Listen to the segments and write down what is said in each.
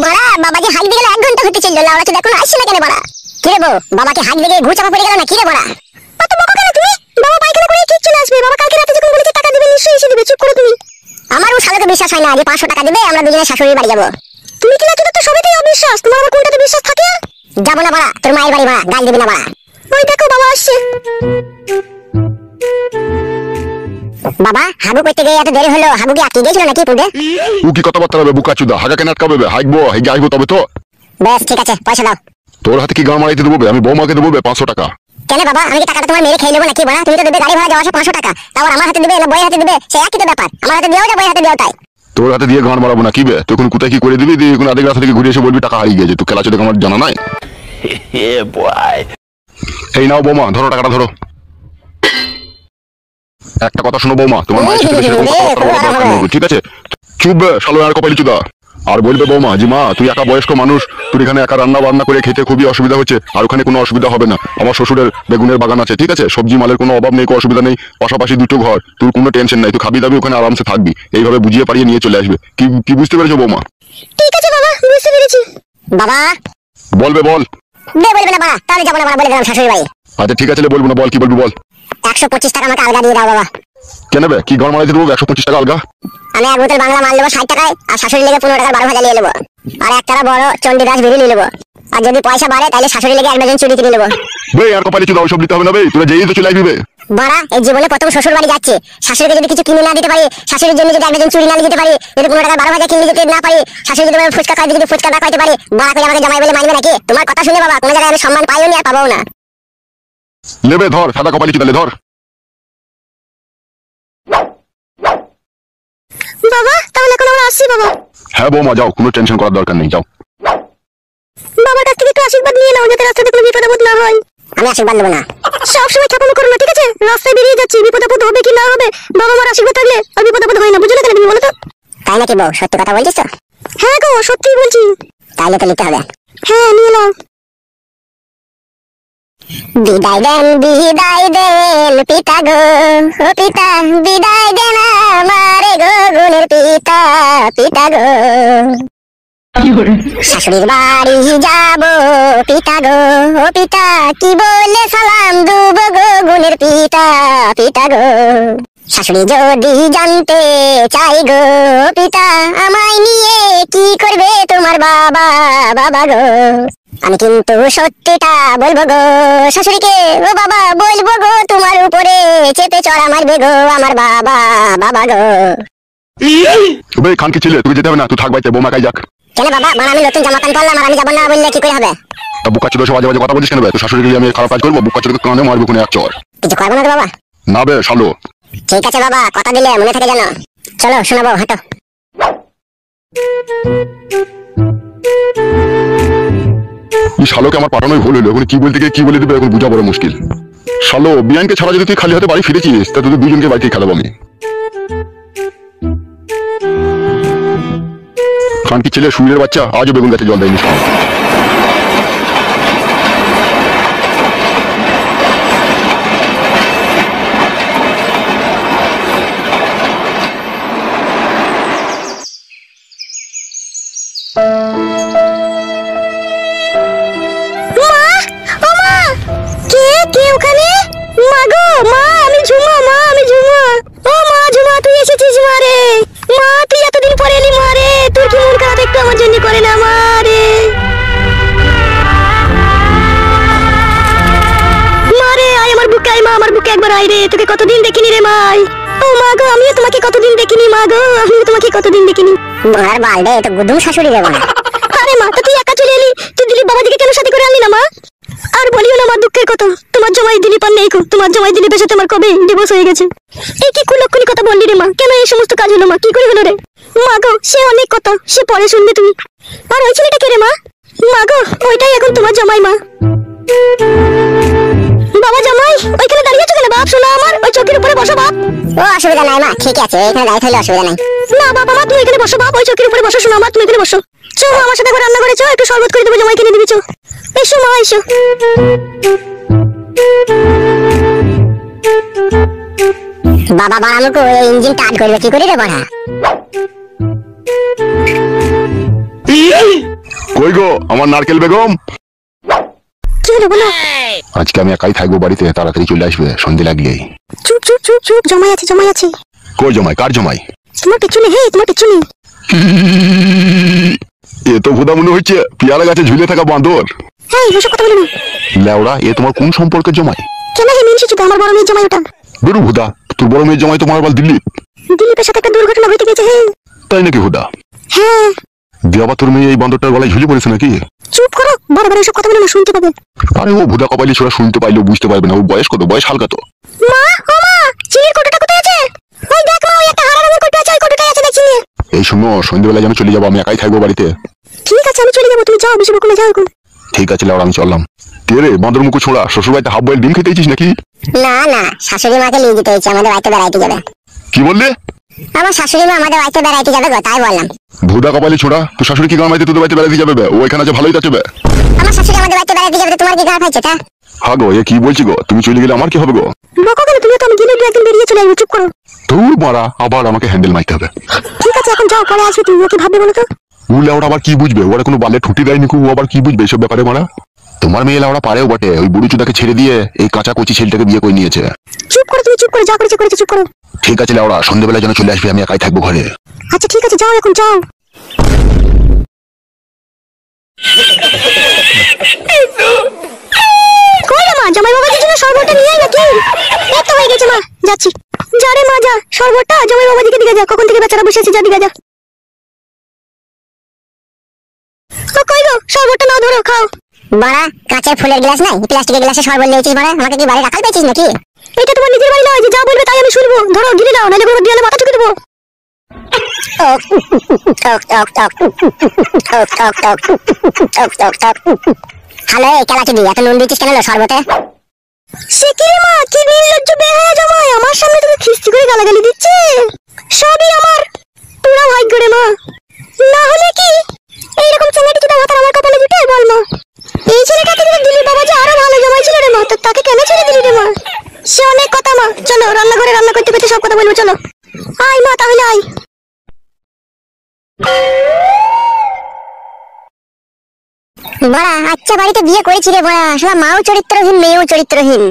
বাড়া বাবাকে হাঁক দিয়ে গেল 1 ঘন্টা হতে চললো, লাউড়া চোদা এখনো আসছে না কেন বাড়া? কি রে বউ, বাবাকে হাঁক দিয়ে ঘুর চাপা পড়ে গেল না কি রে বাড়া? অত বকো কেন তুমি? বাবা পায়খানা করে ঠিক চলে আসবে। বাবা কালকে রাতে যখন বলেছে টাকা দিবে নিশ্চয়ই এসে দিবে, চুপ করো তুমি। আমার ও শালাকে বিশ্বাস হয় না যে 500 টাকা দিবে আমরা দুজনে শাশুড়ির বাড়ি যাব। তুমি কি লাচুদা তো সবেতেই অবিশ্বাস, তোমার আবার কোনটাতে বিশ্বাস থাকে? যাব না বাড়া, তোর মায়ের বাড়ি বাড়া, গাল দিবি না বাড়া। ওই দেখো বাবা আসছে। বাবা হাগু করতে গিয়ে এত দেরি হলো, হাগু কি আটকে গিয়েছিল নাকি পুঁতে? ও কি কথা বার্তা হবে বুকাচুদা, হাগা কেন আটকাবে? হাইকবো হেগে আইবো তবে তো। বেশ ঠিক আছে, পয়সা দাও। তোর হাতে কি গান মারাইতে দেবো? আমি বৌমাকে দেবো 500 টাকা। কেন বাবা, আমি কি টাকাটা তোমার মেরে খেয়ে নেবো নাকি বাড়া? তুমি তো দেবে গাড়ি ভাড়া যাওয়া আসা 500 টাকা, তারপর আমার হাতে দেবে না বইয়ের হাতে দেবে, সে একই তো ব্যাপার। আমার হাতে দিও যা বইয়ের হাতে দিও তাই। তোর হাতে দিয়ে গান মারাবো না কি বে? তুই কোন কোথায় কি করে দিবি? দিয়ে কোন আধেক রাস্তা থেকে ঘুরে এসে বলবি টাকা হারিয়ে গেছে। তুই খেলা চোদে আমার জানা নাই। এই নাও বৌমা, ধরো টাকাটা ধরো। একটা কথা শোনো বৌমা, তোমার মায়ের সাথে সেরকম কথাবার্তা বলা দরকার নেই, ঠিক আছে? চুপ বে শালো আর কপালি চুদা। আর বলবে বৌমা জি মা তুই একা বয়স্ক মানুষ, তুই এখানে একা রান্না বান্না করে খেতে খুবই অসুবিধা হচ্ছে। আর ওখানে কোনো অসুবিধা হবে না, আমার শ্বশুরের বেগুনের বাগান আছে, ঠিক আছে? সবজি মালের কোনো অভাব নেই, কোনো অসুবিধা নেই, পাশাপাশি 2টো ঘর, তোর কোনো টেনশন নাই, তুই খাবি দাবি ওখানে আরামসে থাকবি। এইভাবে বুঝিয়ে পারিয়ে নিয়ে চলে আসবে। কি কি বুঝতে পেরেছো বৌমা? ঠিক আছে বাবা, বুঝতে পেরেছি। বাবা বলবে বল। বলবে না বাবা, তাহলে যাবো না বাবা, বলে দিলাম শাশুড়ি বাড়ি। আচ্ছা ঠিক আছে বলবো না, বল কি বলবি বল। 125 টাকা আমাকে আলগা দিয়ে দাও বাবা। কেন বে কি গান মারাইতে দেবো 125 টাকা আলগা? আমি এক বোতল বাংলা মাল নেবো 60 টাকায়, আর শাশুড়ি লেগে 15 টাকার 12 ভাজা নিয়ে নেবো, আর একটা বড় চণ্ডীদাস বিড়ি নিয়ে নেবো। আর যদি পয়সা বাড়ে তাহলে শাশুড়ি লেগে 1 ডজন চুড়ি কিনে নেবো। বে আর কপালি চুদা ওসব দিতে হবে না বে, তোরা যেই তো চলে আসবি বে। বাড়া এই জীবনে প্রথম শ্বশুর বাড়ি যাচ্ছে, শাশুড়িকে যদি কিছু কিনে না দিতে পারি, শাশুড়ির জন্য যদি 1 ডজন চুড়ি না দিতে পারি, যদি 15 টাকার 12 ভাজা কিনে দিতে না পারি, শাশুড়ি যদি ফুচকা খাই যদি ফুচকা না খাইতে পারি, বাড়া করে আমাকে জামাই বলে মানবে নাকি? তোমার কথা শুনে বাবা কোনো জায়গায় আমি সম্মান পাইও নি আর পাবো না। লেবে ধর সাদা কপালি চুদা, ধর। বাবা তাহলে এখন আমরা আসছি বাবা। হ্যাঁ বৌমা যাও, কোনো টেনশন করার দরকার নেই, যাও। বাবার কাছ থেকে একটু আশীর্বাদ নিয়ে নাও যাতে রাস্তাতে কোনো বিপদ আপদ না হয়। আমি আশীর্বাদ নেব না। সব সময় খ্যাপামি করো না, ঠিক আছে? রাস্তায় বেরিয়ে যাচ্ছি, বিপদ আপদ হবে কি না হবে, বাবা মার আশীর্বাদ থাকলে আর বিপদ আপদ হয় না, বুঝলে কেন তুমি বলো তো? তাই নাকি বউ, সত্যি কথা বলছিস তো? হ্যাঁ গো সত্যিই বলছি। তাহলে তো নিতে হবে। হ্যাঁ নিয়ে নাও। বিদায় দেন পিতা গো, ও পিতা বিদায় দেন আমারে গো, গুণের পিতা পিতা গো। শাশুড়ির বাড়ি যাব পিতা গো, ও পিতা কি বলে সালাম দেব গো, গুণের পিতা পিতা গো। শাশুড়ি যদি জানতে চাই গো পিতা আমায় নিয়ে কি করবে তোমার বাবা বাবা গো। আমি কিন্তু সত্যিটা বলবো গো শাশুড়িকে, ও বাবা বলবো গো তোমার উপরে চেপে চড়া মারবে গো আমার বাবা বাবা গো। বে খানকি ছেলে তুই যেতে হবে না, তুই থাক বাড়িতে, বৌমা কাই যাক। কেন বাবা, মানে আমি নতুন জামা প্যান্ট পরলাম আর আমি যাবো না বললে কি করে হবে? তা বুকাচুদা সব আজে বাজে কথা বলিস কেন বে? তুই শাশুড়িকে আমি খারাপ কাজ করবো? বুকাচুদাকে কানে মারবো কোনে এক চড়। কিছু করবো না তো বাবা? না বে শালো। ঠিক আছে বাবা, কথা দিলে মনে থাকে জানো। চলো শোনাবো, হাঁটো। এই শালোকে আমার পাঠানোই ভুল হলো, এখন কি বলতে গিয়ে কি বলে দিবে এখন বোঝা বড় মুশকিল। শালো বিয়ানকে ছাড়া যদি তুই খালি হাতে বাড়ি ফিরেছিস তা তোদের দুজনকে বাড়িতে খেলাবো আমি। খানকি ছেলে শুয়ের বাচ্চা আজও বেগুন গাছে জল দেয়নি। তোকে কতদিন দেখিনি রে মাই। ও মা গো আমিও তোমাকে কতদিন দেখিনি, মা গো আমিও তোমাকে কতদিন দেখিনি। মার বালদে তো গুদুম শাশুড়ি রে বাবা। আরে মা তুই একা চলে এলি, তুই দিলীপ বাবাজিকে কেন সাথে করে আনলি না মা? আর বলিও না মা দুঃখের কথা, তোমার জামাই দিলীপ আর নেই, তোমার জামাই দিলীপের সাথে আমার কবে ডিভোর্স হয়ে গেছে। এই কি কুলক্ষণী কথা বললি রে মা, কেন এই সমস্ত কাজ হলো মা, কি করে হলো রে? মা গো সে অনেক কথা, সে পরে শুনবে তুমি। আর ওই ছেলেটা কে রে মা? মা গো ওইটাই এখন তোমার জামাই মা। বাবা জামাই ওইখানে দাঁড়িয়ে আছো কেন বাপ? শোনা আমার ওই চৌকির উপরে বসো বাপ। ও অসুবিধা নাই মা, ঠিক আছে এখানে দাঁড়িয়ে থাকলে অসুবিধা নাই। না বাবা মা তুমি এখানে বসো বাপ, ওই চৌকির উপরে বসো। শোনা মা তুমি এখানে বসো। চো মা আমার সাথে একবার রান্না করে চো, একটু শরবত করে দেবো, জামাই কিনে দিবি চো। এসো মা এসো। বাবা বাড়ামুকু এই ইঞ্জিন স্টার্ট করবে কি করে রে বাড়া? কই গো আমার নারকেল বেগম? কি হলো বলো? আজকে আমি একাই থাকবো বাড়িতে, তাড়াতাড়ি চলে আসবে সন্ধে লাগলেই। চুপ চুপ চুপ চুপ, জমাই আছে জমাই আছে। কই জমাই? কার জমাই? তোমার পেছনে, হে তোমার পেছনে। এ তো ভোদা মনে হচ্ছে পিয়ারা গাছে ঝুলে থাকা বাঁদর। হ্যাঁ এসব কথা বলো না। লেওড়া, এ তোমার কোন সম্পর্কের জমাই? কেন হে মিনছি চুপ, আমার বড় মেয়ের জমাই ওটা। বেরু ভোদা, তোর বড় মেয়ের জমাই তো মারবাল দিল্লি। দিলীপের সাথে একটা দুর্ঘটনা ঘটে গেছে। হে তাই নাকি ভোদা? হ্যাঁ। দিয়ে আবার তোর মেয়ে এই বাঁদরটার গলায় ঝুলে পড়েছে নাকি? চুপ করো, বড় বড় এসব কথা বলো না, শুনতে পাবে। আরে ও ভোদা কপালি ছোড়া, শুনতে পাইলেও বুঝতে পারবে না। ও বয়স কত? বয়স হালকা তো। মা ও মা, চিনির কোটোটা কোথায় আছে? ওই দেখ মা, ওই একটা হারা রঙের কোটো আছে, ওই কোটোটাই আছে দেখছি। এই শোনো, সন্ধ্যেবেলায় যেন চলে যাবো, আমি একাই থাকবো বাড়িতে। ঠিক আছে আমি চলে যাবো, তুমি যাও, বেশি বকলে যাও এখন। ঠিক আছে লেওড়া, আমি চললাম। কে রে বাঁদর মুখো ছোড়া, শ্বশুর বাড়িতে হাফ বয়েল ডিম খেতেছিস নাকি? না না, শাশুড়ি মাকে নিয়ে যেতে হয়েছে, আমাদের বাড়িতে বেড়াইতে যাবে। কি বললে? আমার শাশুড়ি মা আমাদের বাড়িতে বেড়াইতে যাবে গো, তাই বললাম। ভোদা কপালি ছোড়া, তোর শাশুড়ি কি গান মাইতে তোদের বাড়িতে বেড়াতে যাবে? ও এখানে আছে ভালোই যাচ্ছে। আমার শাশুড়ি আমাদের বাড়িতে বেড়াইতে যাবে, তোমার কি গায়ে পাইছে তা? হ্যাঁ গো, এ কি বলছি গো? তুমি চলে গেলে আমার কি হবে গো? বকো কেন তুমি? তো আমি গেলে একদিন বেরিয়ে চলে আসবো, চুপ করো। তোর মারা আবার আমাকে হ্যান্ডেল মারতে হবে। ঠিক আছে এখন যাও, পরে আসবে। তুমি ওকে ভাববে বলো তো? ও লেওড়া আবার কি বুঝবে? ওরা কোনো বালে ঠুটি দেয়নি, ও আবার কি বুঝবে এসব ব্যাপারে? মারা তোমার মেয়ে লেওড়া পারেও বটে, ওই বুড়ি চুদাকে ছেড়ে দিয়ে এই কাঁচা কচি ছেলেটাকে বিয়ে করে নিয়েছে। চুপ করো তুমি, চুপ করে, যা করেছে করেছে, চুপ করো। ঠিক আছে লেওড়া, সন্ধ্যেবেলা যেন চলে আসবে, আমি একাই থাকবো ঘরে। আচ্ছা ঠিক আছে, যাও এখন যাও। কই রে মা, জামাই বাবাজির জন্য শরবতটা নিয়ে আয় নাকি? এই তো হয়ে গেছে মা, যাচ্ছি। যা রে মা যা, শরবতটা জামাই বাবাজিকে দিকে যা, কখন থেকে বেচারা বসে আছে, যা দিকে যা। ও কই গো, শরবতটা নাও, ধরো খাও। বাড়া, কাঁচের ফুলের গ্লাস নাই, প্লাস্টিকের গ্লাসে শরবত নিয়েছিস বাড়া? আমাকে কি বাড়ি রাখাল পেয়েছিস নাকি? এটা তোমার নিজের বাড়ি নয় যে যা বলবে তাই আমি শুনবো। ধরো গিলে দাও, নাহলে কোনো দিয়ালে মাথা ঠুকে দেবো। হ্যালো, এই কেলা চুদি, এত নুন দিচ্ছিস কেন শরবতে? সে কি রে মা, কি নির্লজ্জ বেহায়া জামাই, আমার সামনে তুমি খিস্তি করে গালাগালি দিচ্ছে। সবই আমার পুরা ভাগ্য রে মা, না হলে কি এইরকম ছেলেটি চুদা ভাত আমার কপালে জুটে? বল মা, এই ছেলেটাকে যদি দিলি বাবাজি আরো ভালো জামাই ছিল রে মা, তো তাকে কেন ছেড়ে দিলি রে মা? সে অনেক কথা মা, চলো রান্নাঘরে রান্না করতে করতে সব কথা বলবো, চলো। আয় মা তাহলে আয়। বড়া, আচ্ছা বাড়িতে বিয়ে করেছি রে বড়া, শালা মাও চরিত্রহীন মেয়েও চরিত্রহীন।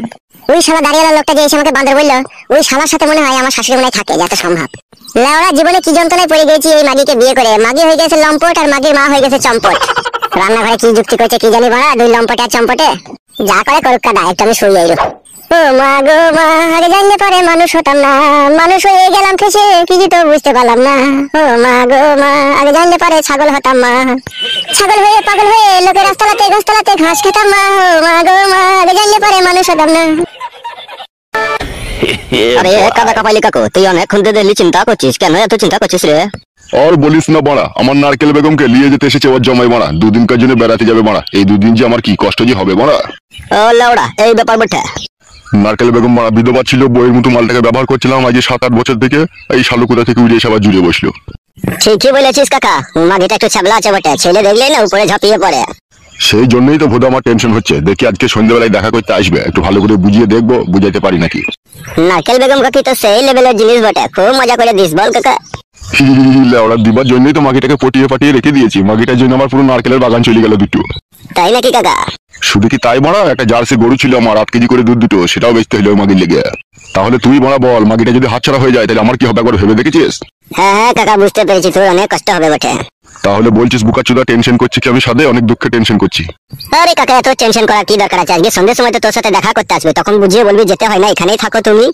ওই শালা দাঁড়িয়ালা লোকটা যে এসে আমাকে বাঁদর বললো, ওই শালার সাথে মনে হয় আমার শাশুড়ি মনে হয় থাকে, যত সম্ভব। লেওড়া, জীবনে কি যন্ত্রণায় পড়ে গেছি এই মাগিকে বিয়ে করে। মাগি হয়ে গেছে লম্পট আর মাগির মা হয়ে গেছে চম্পট। রান্নাঘরে কি যুক্তি করছে কি জানি বড়া, দুই লম্পটে আর চম্পটে। যা করে করুক কাদা, একটু আমি শুয়ে এলো। ও মা গো মা, আগে জানলে পরে মানুষ হতাম না, মানুষ হয়ে গেলাম ফেসে, কিছু তো বুঝতে পারলাম না। ও মা গো মা, আগে জানলে পরে ছাগল হতাম মা, ছাগল হয়ে পাগল হয়ে লোকের গাছতলাতে ঘাস খেতাম মা। ও মা গো মা, আগে জানলে পরে মানুষ হতাম না। আরে কাদা কাপাইলি কাকু, তুই অনেকক্ষণ ধরে চিন্তা করছিস, কেন এত চিন্তা করছিস রে? আর বলিস না বাড়া, আমার নারকেল বেগমকে নিয়ে যেতে এসেছে ওর জমাই বাড়া, দুদিনকার জন্য বেড়াতে যাবে বাড়া। এই দুদিন যে আমার কি কষ্ট যে হবে বাড়া। ও লাউড়া, এই ব্যাপার বটে। নারকেল বেগম বাড়া বিধবা ছিল, বইয়ের মতো মালটাকে ব্যবহার করছিলাম আজ 7-8 বছর থেকে। এই শালুকুদা থেকে উড়ে এসে আবার জুড়ে বসলো। ঠিকই বলেছিস কাকা, মাগিটা একটু ছাবলা আছে বটে, ছেলে দেখলেই না উপরে ঝাঁপিয়ে পড়ে। সেই জন্যই তো ভোদা আমার টেনশন হচ্ছে। দেখি আজকে সন্ধ্যাবেলায় দেখা করতে আসবে, একটু ভালো করে বুঝিয়ে দেখবো, বুঝাইতে পারি নাকি। নারকেল বেগম কাকি তো সেই লেভেলের জিনিস বটে, খুব মজা করে দিস বল কাকা। ওরা দিবার জন্যই তো মাগিটাকে পটিয়ে রেখে দিয়েছি। মাগিটার জন্য আমার পুরো নারকেলের বাগান চলে গেল দুটো। তাই নাকি কাকা? শুধু কি তাই মারা, একটা জার্সি গরু ছিল আমার, 8 কেজি করে দুধ দুটো, সেটাও বেচতে হলো মাগির লেগে। তাহলে তুই মারা বল, মাগিটা যদি হাতছাড়া হয়ে যায় তাহলে আমার কি হবে, একবার ভেবে দেখেছিস? হ্যাঁ হ্যাঁ কাকা, বুঝতে পেরেছি, তোর অনেক কষ্ট হবে বটে। তাহলে বলছিস বুকাচুদা টেনশন করছি কি আমি? সাথে অনেক দুঃখে টেনশন করছি। আরে কাকা, এত টেনশন করার কি দরকার আছে? আজকে সন্ধ্যের সময় তো তোর সাথে দেখা করতে আসবে, তখন বুঝিয়ে বলবি যেতে হয় না, এখানেই থাকো তুমি।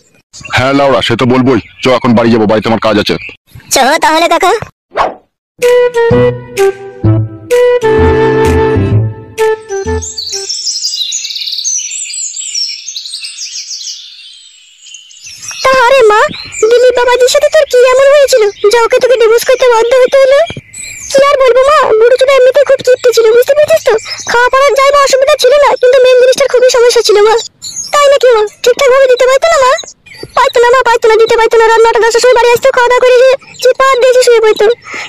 হ্যাঁ লাউড়া, সে তো বলবোই। চ এখন বাড়ি যাবো, বাড়িতে আমার কাজ আছে। চো তাহলে কাকা। আরে মা, দিলীপ বাবাজির সাথে তোর কি এমন হয়েছিল যে ওকে তোকে ডিভোর্স করতে বাধ্য হতে হলো? কি আর বলবো মা, বুড়ো চুদা এমনিতে খুব কিপ্টে ছিল, বুঝতে পেরেছিস তো? খাওয়া পড়ার যাই বা অসুবিধা ছিল না, কিন্তু মেন জিনিসটার খুবই সমস্যা ছিল মা। তাই নাকি মা? ঠিকঠাক ভাবে দিতে পারতো না মা? পারতো না মা, পারতো না, দিতে পারতো না। রাত 9টা 10টার সময় বাড়ি আসতো, খাওয়া দাওয়া করে চিপাত দিয়েছি শুয়ে পড়তো।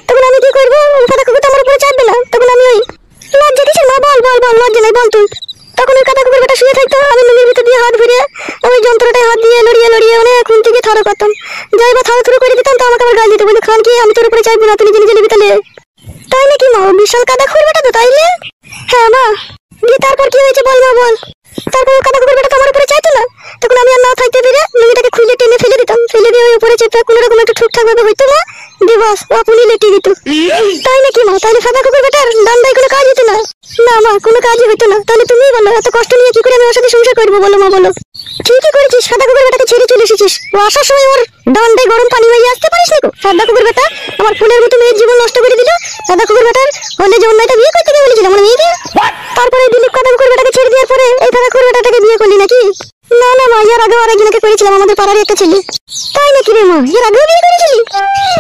তখন আমি কি করবো? কাদা কুকুর তো আমার উপরে চাপবে না, তখন আমি ওই লজ্জা কিসের মা? বল বল বল, লজ্জা নাই বল তুই। তখন ওই কাদা কুকুর বেটা শুয়ে থাকতো, আমি নুনের ভিতর দিয়ে হাত ঘুরিয়ে ওই যন্ত্রটায় হাত দিয়ে লড়িয়ে লড়িয়ে অনেক খুন থেকে থারো করতাম। যাই বা থারো থুরো করে দিতাম তো আমাকে আবার গাল দিতে বলতো, খান কি আমি তোর উপরে চাইবো না, তুই নিজে নিবি তাহলে। তাই নাকি মা? বিশাল কাদা খুঁড় বেটা তো তাইলে। কোনো রকম একটু ঠিকঠাক ভাবে হইতো না দিবস আপনি লেটে দিত। তাই নাকি মা? তাহলে সাদা কুকুর বেটার ডান্ডায় কোনো কাজ হতো না? না মা, কোনো কাজই হতো না। তাহলে তুমিই বলো, এত কষ্ট নিয়ে কি করে আমি ওর সাথে সংসার করবো? বলো মা, বলো। ঠিকই করেছিস, সাদা কুকুর বেটাকে ছেড়ে চলে এসেছিস। ও আসার সময় ওর ডান্ডায় গরম পানি হয়ে আসতে পারিস না? সাদা কুকুর বেটা আমার ফুলের মতো মেয়ের জীবন নষ্ট করে দিল। সাদা কুকুর বেটার হলে যেমন মেয়েটা বিয়ে করতে গিয়ে বলেছিলাম আমার মেয়েকে, তারপরে দিলীপ সাদা কুকুর বেটাকে ছেড়ে দেওয়ার পরে এই সাদা কুকুর বেটাটাকে বিয়ে করলি নাকি? না না মা, এর আগেও আরেকজনকে করেছিলাম, আমাদের পাড়ারই একটা ছেলে। তাই নাকি রে মা? এর আগেও বিয়ে করেছিলি?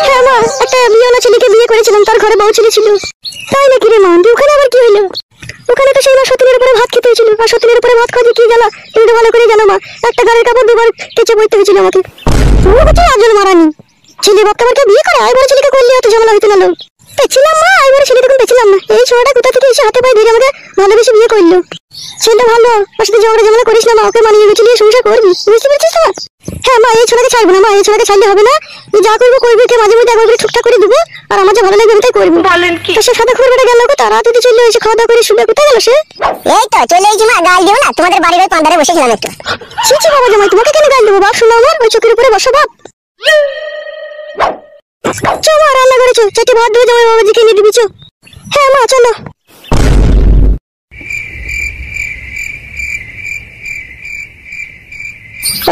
হ্যাঁ মা, একটা বিয়েওয়ালা ছেলেকে বিয়ে করেছিলাম, তার ঘরে বউ ছেলে ছিল। তাই নাকি রে মা? ওখানে আবার কি হইলো? ওখানে তো সেই মা সতীনের উপরে ভাত খেতে হয়েছিল, আর সতীনের উপরে ভাত খাওয়া কি জ্বালা তুমি তো ভালো করে জানো মা। একটা গাড়ির কাপড় দুবার কেচে বইতে হয়েছিল আমাকে। ও হচ্ছে একজন মারানি ছেলে। বাপকে আমাকে বিয়ে করে আইবড় ছেলেকে করলে অত ঝামেলা হইতো না লোক। পেছিলাম মা, আইবড় ছেলে তখন পেছিলাম না। এই ছোড়াটা কোথা থেকে এসে হাতে পায়ে ধরে আমাকে ভালোবেসে বিয়ে করলো। ছেলেটা ভালো, ওর সাথে ঝগড়া ঝামেলা করিস না মা, ওকে মানিয়ে গেছিলি সংসার করবি, বুঝতে পারছিস তো? হ্যাঁ মা, এই ছোড়াকে ছাড়বো না মা, এই ছোড়াকে ছাড়লে হবে না। যা করবো করবি, কে মাঝে মধ্যে একবার করে ঠিকঠাক করে দেবো, আর আমার যা ভালো লাগবে আমি তাই করবো। তো সে সাদা কুকুর বেটা গেল কোথা? রাতে তো চলে এসে খাওয়া দাওয়া করে শুনে কোথায় গেল সে? এই তো চলে এসেছি মা, গাল দিও না। তোমাদের বাড়ির ওই পান্ডারে বসেছিলাম একটু। ছি ছি বাবা জামাই, তোমাকে কেন গাল দেবো বাপ? শোনো আমার, ওই চোখের উপরে বসো বাপ। চো মা, রান্না করেছো, চারটি ভাত দিয়ে জামাই বাবাজিকে এনে দিবি চো। হ্যাঁ মা চলো।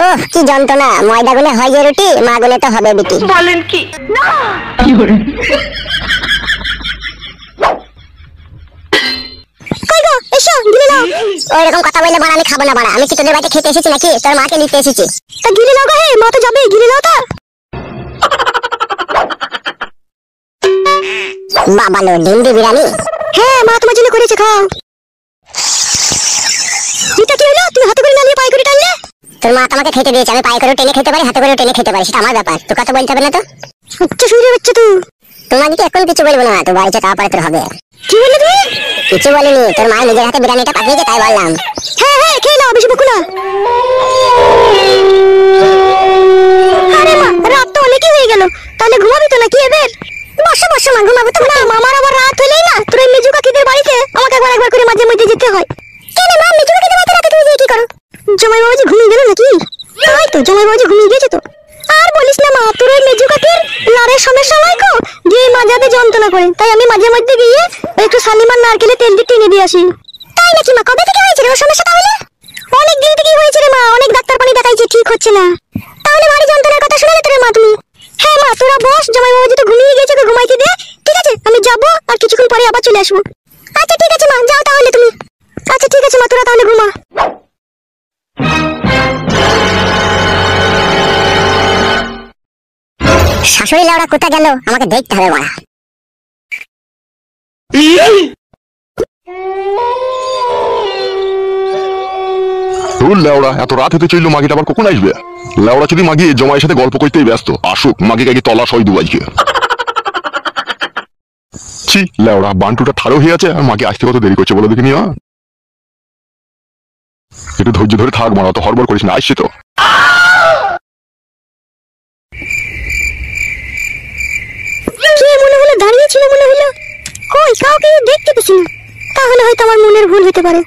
ওহ কি যন্ত্রণা! ময়দা গুনে হয় যে রুটি, মা গুনে তো হবে বিটি। বলেন কি? কই গো, এসো গিলে নাও। ওই রকম কথা বললে বাড়া আমি খাবো না বাড়া। আমি কি তোদের বাড়িতে খেতে এসেছি নাকি তোর মাকে নিতে এসেছি? তা গিলে নাও গো, হে মা তো যাবে, গিলে নাও তা। বাবা লো, ডিম দি বিরিয়ানি। হ্যাঁ মা তোমার জন্য করেছে, খাও। এটা কি হলো? তুমি হাতে করে না নিয়ে পায়ে করে টানলে? তোর মা আমাকে খেতে দিয়েছে, আমি পায়ে করে টেনে খেতে পারি, হাতে করে টেনে খেতে পারি, সেটা আমার ব্যাপার। তোর কথা বলতে হবে না তো। আচ্ছা শুরু হচ্ছে তুই। তোমাকে কি এখন কিছু বলবো না, তো বাড়িতে খাওয়া পরে তোর হবে। কি বললে তুমি? কিছু বলিনি, তোর মা নিজের হাতে বিরিয়ানিটা পাঠিয়েছে তাই বললাম। হ্যাঁ হ্যাঁ খেয়ে নাও, বেশি বকো না। আরে মা, রাত তো অনেকই হয়ে গেল, তাহলে ঘুমাবি তো নাকি এবার? বসো বসো মা, ঘুমাবো তো না আমার আবার রাত হলেই না তোর এই মেজু কাকিদের বাড়িতে আমাকে একবার একবার করে মাঝে মধ্যে যেতে হয়। কেন মা, মিঠু কাকিদের বাড়িতে রাতে তুমি কি করো? জামাই বাবাজি ঘুমিয়ে গেল নাকি? তাই তো, জামাই বাবাজি ঘুমিয়ে গেছে তো। আর বলিস না মা, তোর ওই মেজু কাকির লারের সমস্যা হয় গো, গিয়ে মাজাতে যন্ত্রণা করে, তাই আমি মাঝে মধ্যে গিয়ে একটু শালিমার নারকেলে তেল দিয়ে টেনে দিয়ে আসি। তাই নাকি মা? কবে থেকে হয়েছে রে ওর সমস্যা তাহলে? অনেক দিন থেকেই হয়েছে রে মা, অনেক ডাক্তার পানি দেখাইছে, ঠিক হচ্ছে না। তাহলে ভারী যন্ত্রণার কথা শোনালে তোর মা তুমি? হ্যাঁ মা, তোরা বস, জামাই বাবাজি তো ঘুমিয়ে গেছে, ওকে ঘুমাইতে দে। ঠিক আছে, আমি যাবো, আর কিছুক্ষণ পরে আবার চলে আসবো। আচ্ছা ঠিক আছে মা, যাও তাহলে তুমি। আচ্ছা ঠিক আছে মা, তোরা তাহলে ঘুমা। শাশুড়ি লাউড়া কোথা গেল, আমাকে দেখতে হবে বাড়া। তোর লেওড়া এত রাত হতে চাইলো, মাগিটা আবার কখন আসবে? লেওড়া যদি মাগি জমায়ের সাথে গল্প করতেই ব্যস্ত, আসুক মাগিকে আগে তলা সই দু আজকে। ছি লেওড়া, বান্টুটা ঠাড়ো হয়ে আছে আর মাকে আসতে কত দেরি করছে বলো দেখিনি। একটু ধৈর্য ধরে থাক মারা, তো হড়বড় করিস না, আসছি তো। কে মনে হলো দাঁড়িয়ে ছিল, মনে হলো কই কাউকে দেখতে পেছি না। তাহলে হয়তো আমার মনের ভুল হতে পারে।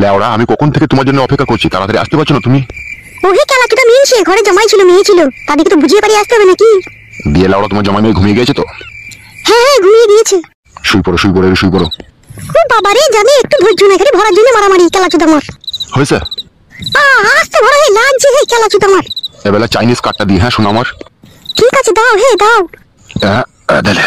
লেওড়া, আমি কখন থেকে তোমার জন্য অপেক্ষা করছি, তাড়াতাড়ি আসতে পারছো না তুমি? ওহে খেলাটা মিনছে, ঘরে জামাই ছিল, মেয়ে ছিল, তাদেরকে তো বুঝিয়ে পারি আসতে হবে নাকি? দিয়ে লেওড়া তোমার জামাই মেয়ে ঘুমিয়ে গেছে তো? হ্যাঁ হ্যাঁ ঘুমিয়ে গিয়েছে। শুই পড়ো শুই পড়ো শুই পড়ো। ও বাবা রে, জানি একটু ধৈর্য না, এখানে ভরার জন্য মারামারি, খেলাচুদা মার। হয়েছে? আস্তে ভরা, হে লাগছে, হে খেলাচুদা মার। এবেলা চাইনিজ কার্ডটা দিই, হ্যাঁ শোনো আমার। ঠিক আছে দাও, হে দাও। দিলে